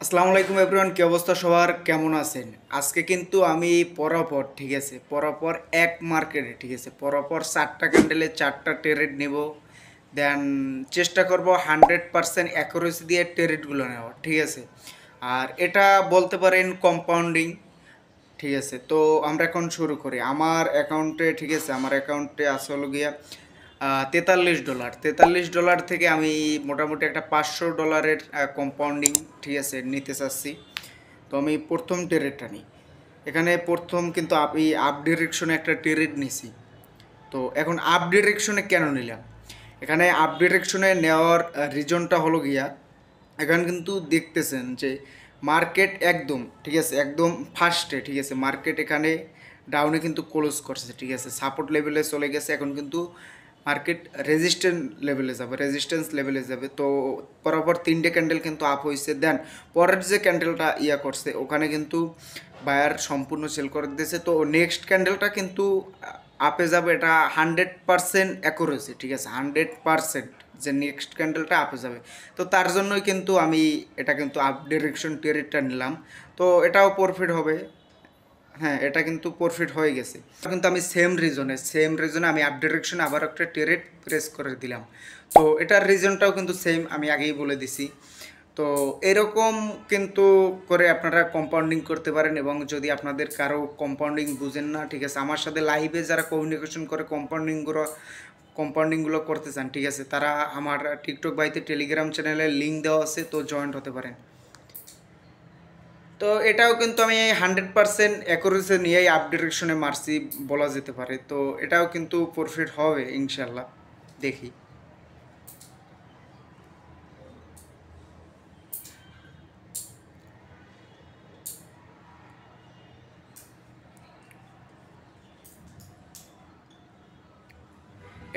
আসসালামু আলাইকুম এভরিওয়ান, কি অবস্থা সবার, কেমন আছেন? আজকে কিন্তু আমি পরপর ঠিক আছে পরপর এক মার্কেটে ঠিক আছে পরপর 4টা ক্যান্ডেলে 4টা ট্রেড নেব। দেন চেষ্টা করব 100% অ্যাকুরেসি দিয়ে ট্রেডগুলো নেওয়া, ঠিক আছে। আর এটা বলতে পারেন কম্পাউন্ডিং, ঠিক আছে। তো আমরা এখন শুরু করি। আমার অ্যাকাউন্টে ঠিক আছে, আমার অ্যাকাউন্টে আছে হলো গিয়া $43। $43 থেকে আমি মোটামুটি একটা $500 কম্পাউন্ডিং ঠিক আছে নিতে চাচ্ছি। তো আমি প্রথম ট্রেডটা নিই। এখানে প্রথম কিন্তু আমি আপ ডিরেকশনে একটা ট্রেড নিছি। তো এখন আপ ডিরেকশনে কেন নিলাম? এখানে আপ ডিরেকশনে নেওয়ার রিজনটা হলো গিয়া, এখানে কিন্তু দেখতেছেন যে মার্কেট একদম ঠিক আছে একদম ফার্স্টে ঠিক আছে মার্কেট এখানে ডাউনে কিন্তু ক্লোজ করছে, ঠিক আছে, সাপোর্ট লেভেলে চলে গেছে। এখন কিন্তু মার্কেট রেজিস্ট্যান্স লেভেলে যাবে। তো পরপর 3টে ক্যান্ডেল কিন্তু আপ হয়েছে। দেন পরের যে ক্যান্ডেলটা করছে ওখানে কিন্তু বায়ার সম্পূর্ণ সেল করে দিয়েছে। তো নেক্সট ক্যান্ডেলটা কিন্তু আপে যাবে, এটা 100% অ্যাকুরেসি, ঠিক আছে, 100% যে নেক্সট ক্যান্ডেলটা আপে যাবে। তো তার জন্যই কিন্তু আমি এটা কিন্তু আপ ডিরেকশন ট্রেডটা নিলাম। তো এটাও প্রফিট হবে। হ্যাঁ, এটা কিন্তু প্রফিট হয়ে গেছে। কিন্তু আমি সেম রিজনে আমি আপ ডিরেকশনে আবার একটা ট্রেড প্রেস করে দিলাম। তো এটার রিজনটাও কিন্তু সেম, আমি আগেই বলে দিছি। তো এরকম কিন্তু করে আপনারা কম্পাউন্ডিং করতে পারেন। এবং যদি আপনাদের কারো কম্পাউন্ডিং বুঝেন না, ঠিক আছে, আমার সাথে লাইভে যারা কমিউনিকেশন করে কম্পাউন্ডিংগুলো করতে চান, ঠিক আছে, তারা আমার টিকটক বাইতে টেলিগ্রাম চ্যানেলের লিঙ্ক দেওয়া আছে, তো জয়েন্ট হতে পারেন। তো এটাও কিন্তু আমি 100% অ্যাকুরেসি নিয়েই আপ ডিরেকশনে মারছি বলা যেতে পারে। তো এটাও কিন্তু প্রফিট হবে ইনশাল্লাহ, দেখি।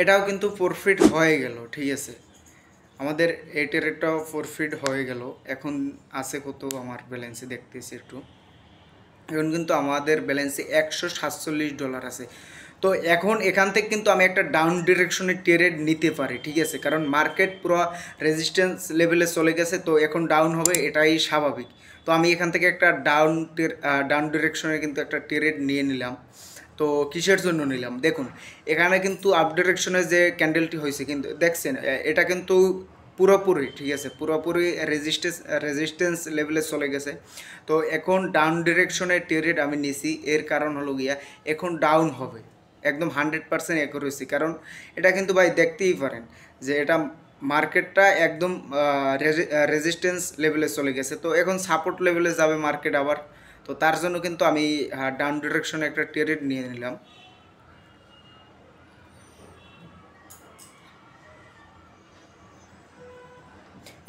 এটাও কিন্তু প্রফিট হয়ে গেল, ঠিক আছে। আমাদের এই ট্রেডটাও প্রফিট হয়ে গেল। এখন আছে কত আমার ব্যালেন্সে দেখতেছি একটু। এখন কিন্তু আমাদের ব্যালেন্সে $147 আছে। তো এখন এখান থেকে কিন্তু আমি একটা ডাউন ডিরেকশনে ট্রেড নিতে পারি, ঠিক আছে, কারণ মার্কেট পুরো রেজিস্ট্যান্স লেভেলে চলে গেছে। তো এখন ডাউন হবে, এটাই স্বাভাবিক। তো আমি এখান থেকে একটা ডাউন ডিরেকশনে কিন্তু একটা ট্রেড নিয়ে নিলাম। তো কিসের জন্য নিলাম দেখুন, এখানে কিন্তু আপ ডিরেকশনে যে ক্যান্ডেলটি হয়েছে কিন্তু দেখছেন, এটা কিন্তু পুরোপুরি ঠিক আছে পুরোপুরি রেজিস্ট্যান্স লেভেলে চলে গেছে। তো এখন ডাউন ডিরেকশনে ট্রেড আমি নিছি, এর কারণ হলো গিয়া এখন ডাউন হবে একদম 100% অ্যাকুরেসি। কারণ এটা কিন্তু ভাই দেখতেই পারেন যে এটা মার্কেটটা একদম রেজিস্ট্যান্স লেভেলে চলে গেছে। তো এখন সাপোর্ট লেভেলে যাবে মার্কেট আবার। তো তার জন্য কিন্তু আমি ডাউন ডিরেকশনে একটা ট্রেড নিয়ে নিলাম।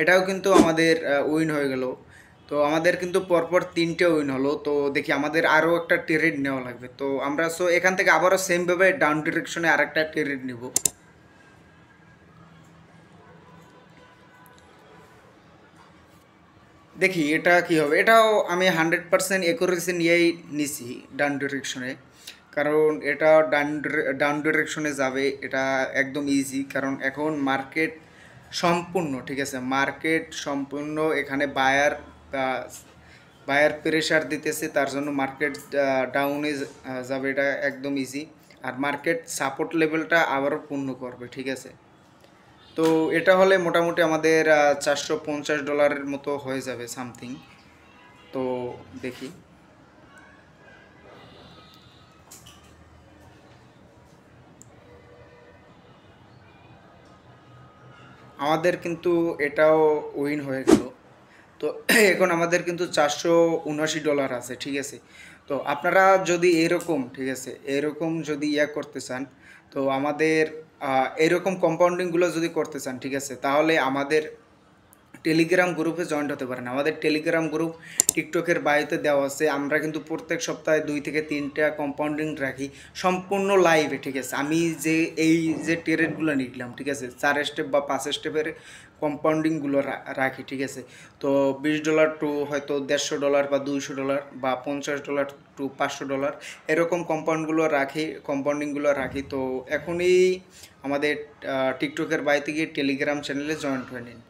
এটাও কিন্তু আমাদের উইন হয়ে গেল। তো আমাদের কিন্তু পরপর 3টে উইন হলো। তো দেখি আমাদের আরও একটা ট্রেড নেওয়া লাগবে। তো আমরা এখান থেকে আবারও সেমভাবে ডাউন ডিরেকশনে আরেকটা ট্রেড নিব। দেখি এটা কি হবে। এটাও আমি 100% একুরেসি নিয়েই নিছি ডাউন ডিরেকশনে। কারণ এটা ডাউন ডিরেকশনে যাবে, এটা একদম ইজি। কারণ এখন মার্কেট সম্পূর্ণ ঠিক আছে, মার্কেট সম্পূর্ণ এখানে বায়ার প্রেশার দিতেছে, তার জন্য মার্কেট ডাউনে যাবে, এটা একদম ইজি। আর মার্কেট সাপোর্ট লেভেলটা আবারও পূর্ণ করবে, ঠিক আছে। তো এটা হলে মোটামুটি আমাদের $450 মতো হয়ে যাবে সামথিং। তো দেখি আমাদের কিন্তু এটাও উইন হয়ে গেল। তো এখন আমাদের কিন্তু $479 আছে, ঠিক আছে। তো আপনারা যদি এরকম ঠিক আছে এরকম যদি করতে চান, তো আমাদের এরকম কম্পাউন্ডিংগুলো যদি করতে চান, ঠিক আছে, তাহলে আমাদের টেলিগ্রাম গ্রুপে জয়েন্ট হতে পারেন। আমাদের টেলিগ্রাম গ্রুপ টিকটকের বায়োতে দেওয়া আছে। আমরা কিন্তু প্রত্যেক সপ্তাহে 2 থেকে 3টা কম্পাউন্ডিং রাখি সম্পূর্ণ লাইভে, ঠিক আছে। আমি যে এই যে ট্রেডগুলো নিলাম, ঠিক আছে, 4 স্টেপ বা 5 স্টেপের কম্পাউন্ডিংগুলো রাখি, ঠিক আছে। তো $20 টু হয়তো $150 বা $200 বা $50 টু $500 এরকম কম্পাউন্ডিংগুলো রাখি। তো এখনই আমাদের টিকটকের বাড়িতে গিয়ে টেলিগ্রাম চ্যানেলে জয়েন্ট হয়ে নিন।